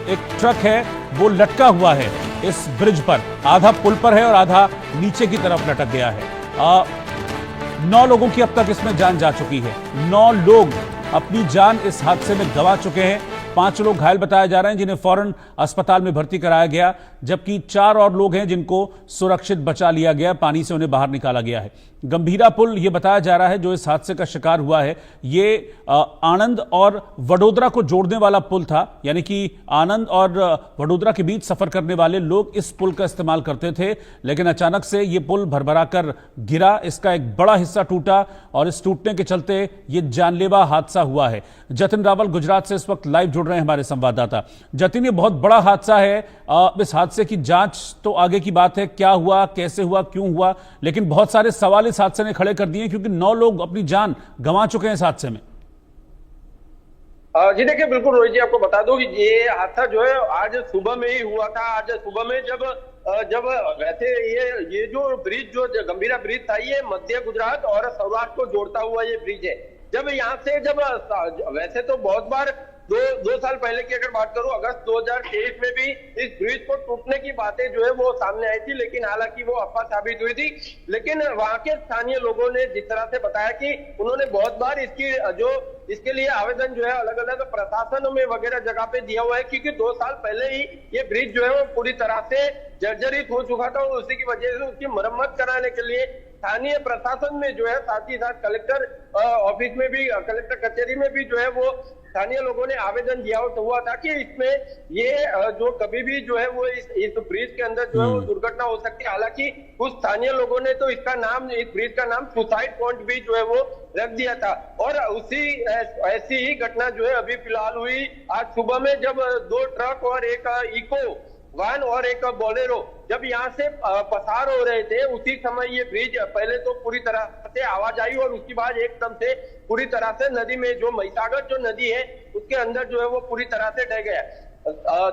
एक ट्रक है वो लटका हुआ है इस ब्रिज पर, आधा पुल पर है और आधा नीचे की तरफ लटक गया है। 9 लोगों की अब तक इसमें जान जा चुकी है। 9 लोग अपनी जान इस हादसे में गंवा चुके हैं। 5 लोग घायल बताए जा रहे हैं जिन्हें फौरन अस्पताल में भर्ती कराया गया, जबकि 4 और लोग हैं जिनको सुरक्षित बचा लिया गया, पानी से उन्हें बाहर निकाला गया है। गंभीरा पुल यह बताया जा रहा है जो इस हादसे का शिकार हुआ है, ये आणंद और वडोदरा को जोड़ने वाला पुल था, यानी कि आणंद और वडोदरा के बीच सफर करने वाले लोग इस पुल का इस्तेमाल करते थे, लेकिन अचानक से यह पुल भरभरा कर गिरा, इसका एक बड़ा हिस्सा टूटा और इस टूटने के चलते यह जानलेवा हादसा हुआ है। जतिन रावल गुजरात से इस वक्त लाइव जुड़ रहे हैं हमारे संवाददाता। जतिन, ये बहुत बड़ा हादसा है, इस हादसे की जांच तो आगे की बात है, क्या हुआ, कैसे हुआ, क्यों हुआ, लेकिन बहुत सारे सवाल इस हादसे ने खड़े कर दिए क्योंकि 9 लोग अपनी जान गंवा चुके हैं इस हादसे में। जी देखिए, बिल्कुल रोहित जी, आपको बता दूं कि ये हादसा जो है आज सुबह में ही हुआ था। आज सुबह में जब वैसे ये जो ब्रिज, जो गंभीरा ब्रिज था, ये मध्य गुजरात और सौराष्ट्र को जोड़ता हुआ ये ब्रिज है। जब यहाँ से वैसे तो बहुत बार दो साल पहले की अगर बात करूं, अगस्त 2023 में भी इस ब्रिज को टूटने की बातें जो है वो सामने आई थी, लेकिन हालांकि वो अफवाह साबित हुई थी। लेकिन वहां के स्थानीय लोगों ने जिस तरह से बताया कि उन्होंने बहुत बार इसके लिए आवेदन जो है अलग अलग प्रशासन में वगैरह जगह पे दिया हुआ है, क्योंकि 2 साल पहले ही ये ब्रिज जो है वो पूरी तरह से जर्जरित हो चुका था और उसी की वजह से उसकी मरम्मत कराने के लिए स्थानीय प्रशासन में जो है, साथ ही साथ कलेक्टर ऑफिस में भी, कलेक्टर कचहरी में भी जो है वो स्थानीय लोगों ने आवेदन दिया हुआ था कि इसमें ये जो कभी भी जो है वो इस ब्रिज के अंदर जो है वो दुर्घटना हो सकती है। हालांकि कुछ स्थानीय लोगों ने तो इस ब्रिज का नाम सुसाइड पॉइंट भी जो है वो रख दिया था। और ऐसी ही घटना जो है अभी फिलहाल हुई आज सुबह में, जब 2 ट्रक और एक इको वैन और एक बोलेरो जब यहाँ से पसार हो रहे थे, उसी समय ये ब्रिज पहले तो पूरी तरह से आवाज आई और उसके बाद एकदम से पूरी तरह से नदी में, जो महिसागर जो नदी है उसके अंदर जो है वो पूरी तरह से ढह गया।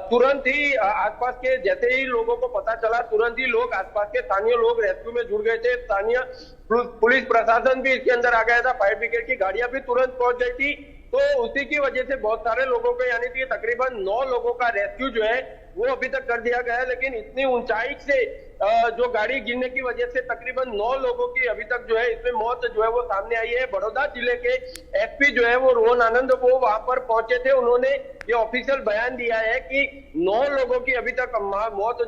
तुरंत ही आसपास के, जैसे ही लोगों को पता चला, तुरंत ही लोग, आसपास के स्थानीय लोग रेस्क्यू में जुड़ गए थे। स्थानीय पुलिस प्रशासन भी इसके अंदर आ गया था, फायर ब्रिगेड की गाड़ियां भी तुरंत पहुंच गई थी। तो उसी की वजह से बहुत सारे लोगों को, यानी कि तकरीबन 9 लोगों का रेस्क्यू जो है वो अभी तक कर दिया गया है। लेकिन इतनी ऊंचाई से जो गाड़ी गिरने की वजह से तकरीबन 9 लोगों की अभी तक जो है इसमें मौत जो है वो सामने आई है। बड़ौदा जिले के एसपी जो है वो रोहन आनंद, वो वहां पर पहुंचे थे। उन्होंने ये ऑफिशियल बयान दिया है कि 9 लोगों की अभी तक मौत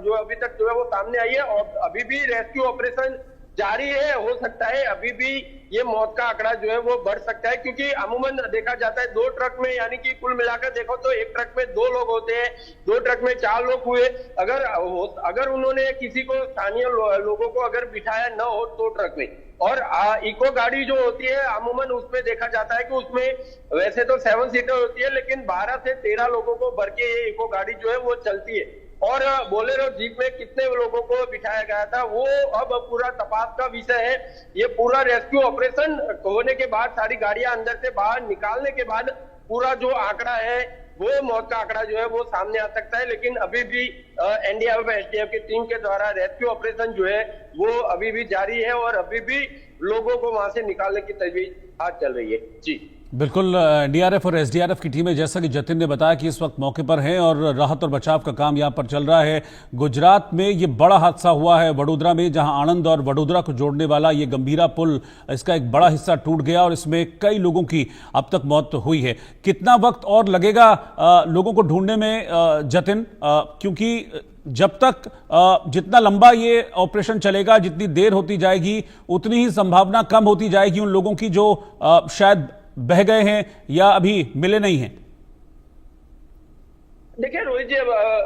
जो अभी तक जो है वो सामने आई है और अभी भी रेस्क्यू ऑपरेशन जारी है। हो सकता है अभी भी ये मौत का आंकड़ा जो है वो बढ़ सकता है, क्योंकि अमूमन देखा जाता है 2 ट्रक में, यानी कि कुल मिलाकर देखो तो एक ट्रक में 2 लोग होते हैं, 2 ट्रक में 4 लोग हुए। अगर उन्होंने किसी को, स्थानीय लोगों को अगर बिठाया न हो 2 ट्रक में, और इको गाड़ी जो होती है अमूमन उसमें देखा जाता है कि उसमें वैसे तो 7 सीटर होती है, लेकिन 12 से 13 लोगों को भर के ये इको गाड़ी जो है वो चलती है। और बोलेरो जीप में कितने लोगों को बिठाया गया था वो अब पूरा तपास का विषय है। ये पूरा रेस्क्यू ऑपरेशन होने के बाद, सारी गाड़ियां अंदर से बाहर निकालने के बाद पूरा जो आंकड़ा है वो मौत का आंकड़ा जो है वो सामने आ सकता है। लेकिन अभी भी एनडीआरएफ एसडीएफ की टीम के द्वारा रेस्क्यू ऑपरेशन जो है वो अभी भी जारी है और अभी भी लोगों को वहां से निकालने की तजवीज आज चल रही है। जी बिल्कुल, एनडीआरएफ और एसडीआरएफ की टीमें, जैसा कि जतिन ने बताया, कि इस वक्त मौके पर हैं और राहत और बचाव का काम यहां पर चल रहा है। गुजरात में ये बड़ा हादसा हुआ है, वडोदरा में, जहां आणंद और वडोदरा को जोड़ने वाला ये गंभीरा पुल, इसका एक बड़ा हिस्सा टूट गया और इसमें कई लोगों की अब तक मौत हुई है। कितना वक्त और लगेगा लोगों को ढूंढने में जतिन, क्योंकि जब तक जितना लंबा ये ऑपरेशन चलेगा, जितनी देर होती जाएगी, उतनी ही संभावना कम होती जाएगी उन लोगों की जो शायद बह गए हैं या अभी मिले नहीं हैं। देखिए रोहित जी,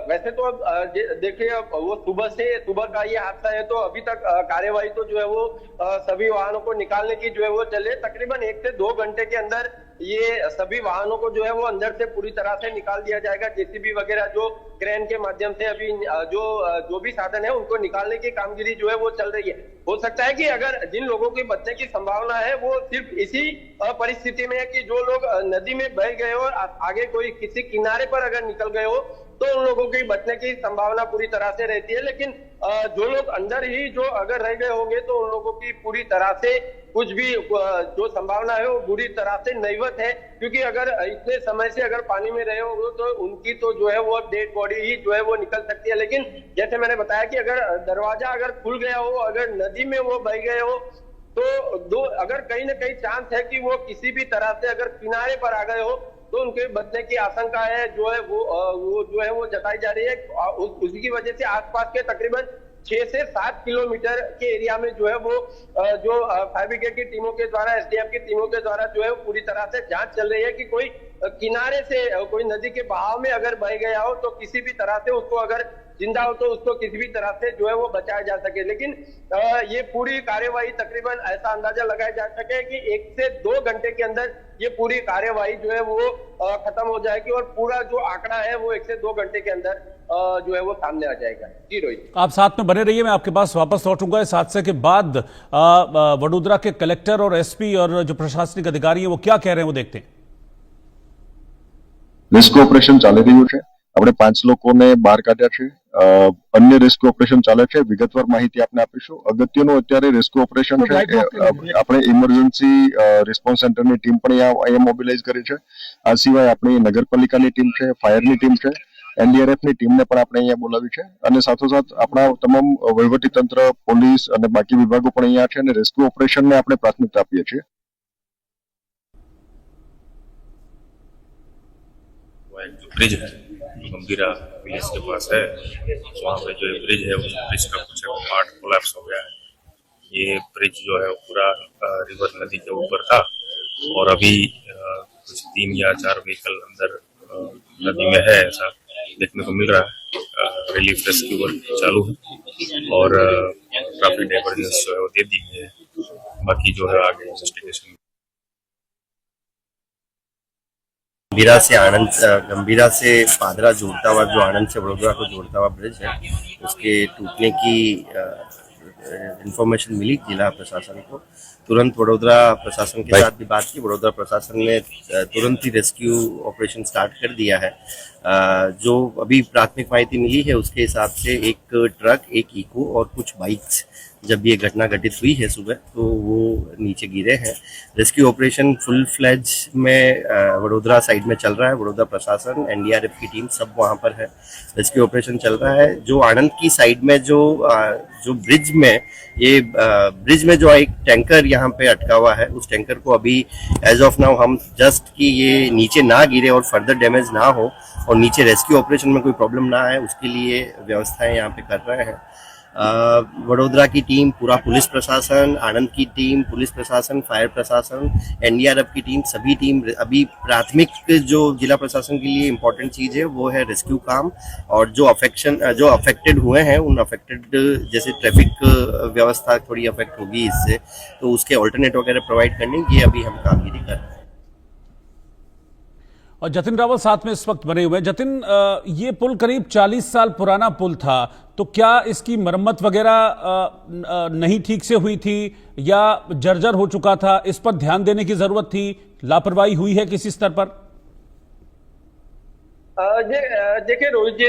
वैसे तो अब देखिए, अब वो सुबह का ये हादसा है, तो अभी तक कार्यवाही तो जो है वो सभी वाहनों को निकालने की जो है वो चले। तकरीबन 1 से 2 घंटे के अंदर ये सभी वाहनों को जो है वो अंदर से पूरी तरह से निकाल दिया जाएगा। जेसीबी वगैरह जो क्रेन के माध्यम से अभी जो भी साधन है उनको निकालने की कामगिरी जो है वो चल रही है। हो सकता है कि अगर जिन लोगों की बचने की संभावना है वो सिर्फ इसी परिस्थिति में है कि जो लोग नदी में बह गए हो और आगे कोई किसी किनारे पर अगर निकल गए हो, तो उन लोगों की बचने की संभावना पूरी तरह से रहती है। लेकिन जो लोग अंदर ही जो अगर रह गए होंगे तो उन लोगों की पूरी तरह से कुछ भी जो संभावना है वो बुरी तरह से नहीवत है, क्योंकि अगर इतने समय से अगर पानी में रहे होंगे तो उनकी तो जो है वो डेड बॉडी ही जो है वो निकल सकती है। लेकिन जैसे मैंने बताया कि अगर दरवाजा अगर खुल गया हो, अगर नदी में वो बह गए हो, तो अगर कहीं ना कहीं चांस है कि वो किसी भी तरह से अगर किनारे पर आ गए हो तो उनके बचने की आशंका है जो है वो जो है वो जताई जा रही है। उसी की वजह से आसपास के तकरीबन 6 से 7 किलोमीटर के एरिया में जो है वो जो फायर ब्रिगेड की टीमों के द्वारा, एसडीएफ की टीमों के द्वारा जो है पूरी तरह से जांच चल रही है कि कोई किनारे से कोई नदी के बहाव में अगर बह गया हो तो किसी भी तरह से उसको अगर जिंदा हो तो उसको किसी भी तरह से जो है वो बचाया जा सके। लेकिन ये पूरी कार्यवाही तकरीबन ऐसा अंदाजा लगाया जा सके कि 1 से 2 घंटे के अंदर ये पूरी कार्यवाही जो है वो खत्म हो जाएगी और पूरा जो आंकड़ा है वो 1 से 2 घंटे के अंदर जो है वो सामने आ जाएगा। जी रोहित, आप साथ में बने रहिए, मैं आपके पास वापस लौटूंगा इस हादसे के बाद। वडोदरा के कलेक्टर और एसपी और जो प्रशासनिक अधिकारी हैं वो क्या कह रहे हैं वो देखते हैं। રેસ્ક્યુ ઓપરેશન ચાલી રહ્યું છે। આપણે 5 લોકોને બહાર કાઢ્યા છે। અન્ય રેસ્ક્યુ ઓપરેશન ચાલે છે। વિગતવાર માહિતી આપને આપીશું। અગત્યનું અત્યારે રેસ્ક્યુ ઓપરેશન છે। આપણે ઇમરજન્સી રિસ્પોન્સ સેન્ટરની ટીમ પણ અહીંયા મોબિલાઇઝ કરી છે। આ સિવાય આપણી નગરપાલિકાની ટીમ છે, ફાયરની ટીમ છે, એનડીઆરએફની ટીમને પણ આપણે અહીંયા બોલાવી છે અને સાથોસાથ આપણા તમામ વહીવટી તંત્ર, પોલીસ અને બાકી વિભાગો પણ અહીંયા છે અને રેસ્ક્યુ ઓપરેશનને આપણે પ્રાથમિકતા આપીએ છીએ। एक जो ब्रिज है जो गंभीरा विलेज के पास है, वहाँ पे जो ब्रिज है उस ब्रिज का कुछ पार्ट कोलैप्स हो गया है। ये ब्रिज जो है पूरा रिवर नदी के ऊपर था और अभी कुछ 3 या 4 व्हीकल अंदर नदी में है, ऐसा देखने को मिल रहा है। रिलीफ रेस्क्यू वर्क चालू है और ट्रैफिक डाइवर्जेंस जो है वो दे दी है। बाकी जो है आगे इन्वेस्टिगेशन। गंभीरा से पादरा जोड़ता हुआ, जो आनंद से वडोदरा को जोड़ता हुआ ब्रिज है, उसके टूटने की इंफॉर्मेशन मिली जिला प्रशासन को। तुरंत वडोदरा प्रशासन के साथ भी बात की। वडोदरा प्रशासन ने तुरंत ही रेस्क्यू ऑपरेशन स्टार्ट कर दिया है। जो अभी प्राथमिक माहिती मिली है उसके हिसाब से एक ट्रक, एक इको और कुछ बाइक्स, जब ये घटना घटित हुई है सुबह, तो वो नीचे गिरे हैं। रेस्क्यू ऑपरेशन फुल फ्लेज में वडोदरा साइड में चल रहा है। वडोदरा प्रशासन, एनडीआरएफ की टीम सब वहाँ पर है। रेस्क्यू ऑपरेशन चल रहा है। जो आनंद की साइड में जो ब्रिज में जो एक टैंकर यहाँ पे अटका हुआ है, उस टैंकर को अभी एज ऑफ नाउ हम जस्ट कि ये नीचे ना गिरे और फर्दर डैमेज ना हो और नीचे रेस्क्यू ऑपरेशन में कोई प्रॉब्लम ना आए, उसके लिए व्यवस्थाएं यहाँ पे कर रहे हैं। वडोदरा की टीम, पूरा पुलिस प्रशासन, आनंद की टीम, पुलिस प्रशासन, फायर प्रशासन, एनडीआरएफ की टीम, सभी टीम अभी प्राथमिक जो जिला प्रशासन के लिए इम्पोर्टेंट चीज है वो है रेस्क्यू काम। और जो अफेक्टेड हुए हैं उन अफेक्टेड, जैसे ट्रैफिक व्यवस्था थोड़ी अफेक्ट होगी इससे, तो उसके ऑल्टरनेट वगैरह प्रोवाइड करने की अभी हम कामगिरी कर रहे हैं। और जतिन रावत साथ में इस वक्त बने हुए हैं। जतिन, ये पुल करीब 40 साल पुराना पुल था, तो क्या इसकी मरम्मत वगैरह नहीं ठीक से हुई थी या जर्जर हो चुका था? इस पर ध्यान देने की जरूरत थी, लापरवाही हुई है किसी स्तर पर? देखिए रोहित जी,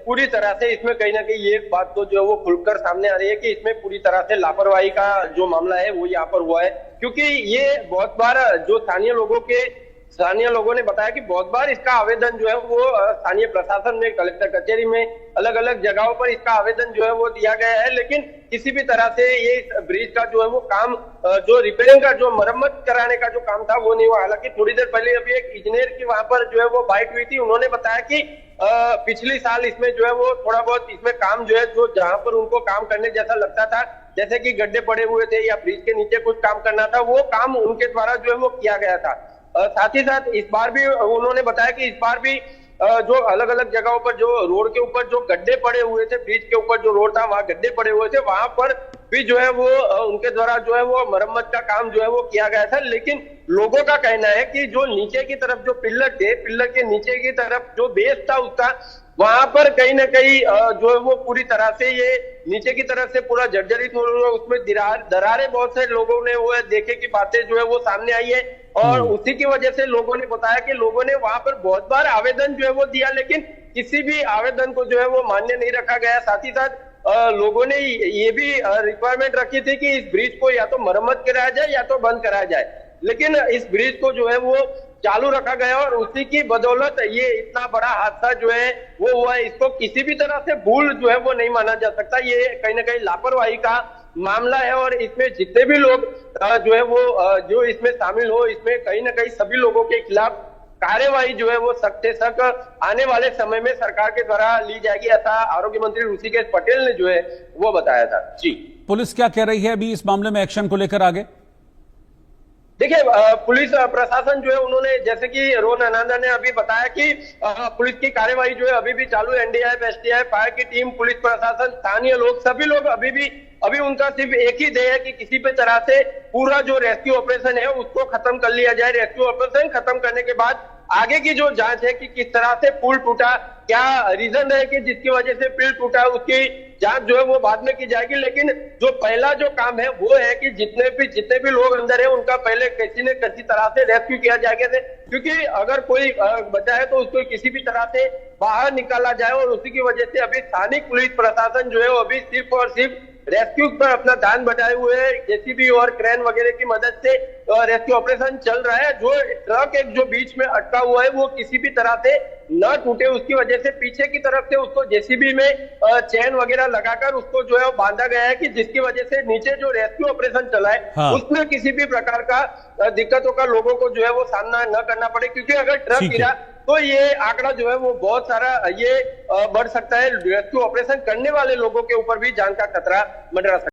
पूरी तरह से इसमें कहीं ना कहीं ये बात तो जो है वो खुलकर सामने आ रही है कि इसमें पूरी तरह से लापरवाही का जो मामला है वो यहाँ पर हुआ है। क्योंकि ये बहुत बार जो स्थानीय लोगों ने बताया कि बहुत बार इसका आवेदन जो है वो स्थानीय प्रशासन में, कलेक्टर कचहरी में, अलग अलग जगहों पर इसका आवेदन जो है वो दिया गया है, लेकिन किसी भी तरह से ये ब्रिज का जो है वो काम, जो रिपेयरिंग का, जो मरम्मत कराने का जो काम था वो नहीं हुआ। हालांकि थोड़ी देर पहले अभी एक इंजीनियर की वहां पर जो है वो बाइट हुई थी, उन्होंने बताया कि पिछली साल इसमें जो है वो थोड़ा बहुत इसमें काम जो है, जो जहां पर उनको काम करने जैसा लगता था, जैसे कि गड्ढे पड़े हुए थे या ब्रिज के नीचे कुछ काम करना था, वो काम उनके द्वारा जो है वो किया गया था। साथ ही साथ इस बार भी उन्होंने बताया कि इस बार भी जो अलग अलग जगहों पर जो रोड के ऊपर जो गड्ढे पड़े हुए थे, ब्रिज के ऊपर जो रोड था वहां गड्ढे पड़े हुए थे, वहां पर भी जो है वो उनके द्वारा जो है वो मरम्मत का काम जो है वो किया गया था। लेकिन लोगों का कहना है कि जो नीचे की तरफ जो पिल्लर थे, पिल्लर के नीचे की तरफ जो बेस था उसका, वहां पर कहीं ना कहीं जो है वो पूरी तरह से ये नीचे की तरफ से पूरा जर्जरित हो रहा है। उसमें दरारें बहुत से लोगों ने वो देखे की बातें जो है वो सामने आई है और उसी की वजह से लोगों ने बताया कि लोगों ने वहां पर बहुत बार आवेदन जो है वो दिया, लेकिन किसी भी आवेदन को जो है वो मान्य नहीं रखा गया। साथ ही साथ लोगों ने ये भी रिक्वायरमेंट रखी थी कि इस ब्रिज को या तो मरम्मत कराया जाए या तो बंद कराया जाए, लेकिन इस ब्रिज को जो है वो चालू रखा गया और उसी की बदौलत ये इतना बड़ा हादसा जो है वो हुआ है। इसको किसी भी तरह से भूल जो है वो नहीं माना जा सकता। ये कहीं ना कहीं लापरवाही का मामला है और इसमें जितने भी लोग जो है वो जो इसमें शामिल हो, इसमें कहीं ना कहीं सभी लोगों के खिलाफ कार्यवाही जो है वो सख्त से सख्त आने वाले समय में सरकार के द्वारा ली जाएगी, ऐसा आरोग्य मंत्री ऋषिकेश पटेल ने जो है वो बताया था। जी, पुलिस क्या कह रही है अभी इस मामले में एक्शन को लेकर आगे? देखिए, पुलिस प्रशासन जो है उन्होंने, जैसे कि रोहन आनंद ने अभी बताया कि पुलिस की कार्यवाही जो है अभी भी चालू है। एनडीआरएफ, एसडीआरएफ, फायर की टीम, पुलिस प्रशासन, स्थानीय लोग, सभी लोग अभी उनका सिर्फ एक ही ध्येय है कि किसी भी तरह से पूरा जो रेस्क्यू ऑपरेशन है उसको खत्म कर लिया जाए। रेस्क्यू ऑपरेशन खत्म करने के बाद आगे की जो जांच है कि किस तरह से पुल टूटा, क्या रीजन है कि जिसकी वजह से पुल टूटा, उसकी जांच जो है वो बाद में की जाएगी। लेकिन जो पहला जो काम है वो है कि जितने भी लोग अंदर है उनका पहले किसी न किसी तरह से रेस्क्यू किया जाएगा, क्योंकि अगर कोई बचा है तो उसको किसी भी तरह से बाहर निकाला जाए। और उसी की वजह से अभी स्थानिक पुलिस प्रशासन जो है वो अभी सिर्फ और सिर्फ रेस्क्यू पर अपना ध्यान बटाए हुए है। जेसीबी और क्रेन वगैरह की मदद से रेस्क्यू ऑपरेशन चल रहा है। जो ट्रक एक जो बीच में अटका हुआ है वो किसी भी तरह से न टूटे, उसकी वजह से पीछे की तरफ से उसको जेसीबी में चैन वगैरह लगाकर उसको जो है वो बांधा गया है कि जिसकी वजह से नीचे जो रेस्क्यू ऑपरेशन चला है उसमें किसी भी प्रकार का दिक्कतों का लोगों को जो है वो सामना न करना पड़े। क्योंकि अगर ट्रक गिरा तो ये आंकड़ा जो है वो बहुत सारा ये बढ़ सकता है। रेस्क्यू ऑपरेशन करने वाले लोगों के ऊपर भी जान का खतरा मंडरा सकता है।